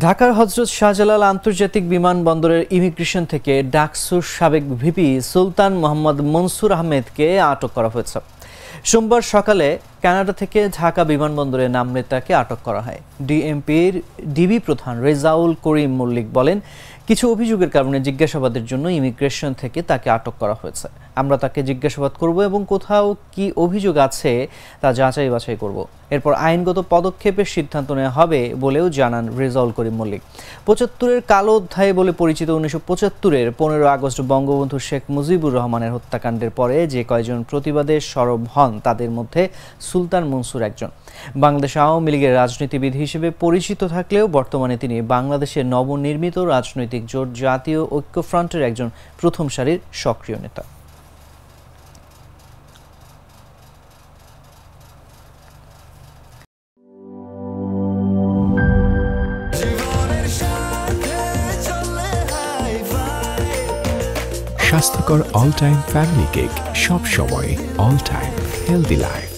ঢাকার হযরত শাহজালাল আন্তর্জাতিক বিমানবন্দরের ইমিগ্রেশন থেকে ডাকসুর সাবেক ভিপি সুলতান মোহাম্মদ মনসুর আহমেদকে আটক করা হয়েছে। সোমবার সকালে কানাডা থেকে ঢাকা বিমানবন্দরে নামলে তাকে আটক করা হয়। ডিএমপির ডিবি প্রধান রেজাউল করিম মল্লিক বলেন, কিছু অভিযোগের কারণে জিজ্ঞাসাবাদের জন্য ইমিগ্রেশন থেকে তাকে আটক করা হয়েছে। আমরা তাকে জিজ্ঞাসাবাদ করব এবং কোথাও কি অভিযোগ আছে তা যাচাই বাছাই করব। এরপর আইনগত পদক্ষেপের সিদ্ধান্ত নেওয়া হবে বলেও জানান রেজাউল করিম মল্লিক। ৭৫-এর কালো অধ্যায় বলে পরিচিত ১৯৭৫-এর ১৫ আগস্ট বঙ্গবন্ধু শেখ মুজিবুর রহমানের হত্যাকাণ্ডের পরে যে কয়জন প্রতিবাদে সরব হন তাদের মধ্যে সুলতান মনসুর একজন। বাংলাদেশ আওয়ামী লীগের রাজনীতিবিদ হিসেবে পরিচিত থাকলেও বর্তমানে তিনি বাংলাদেশের নবনির্মিত রাজনৈতিক জোট জাতীয় ঐক্যফ্রন্টের একজন প্রথম সারির সক্রিয় নেতা। স্বাস্থ্যকর অল টাইম ফ্যামিলি কেক, সব সময় অল টাইম হেলদি লাইফ।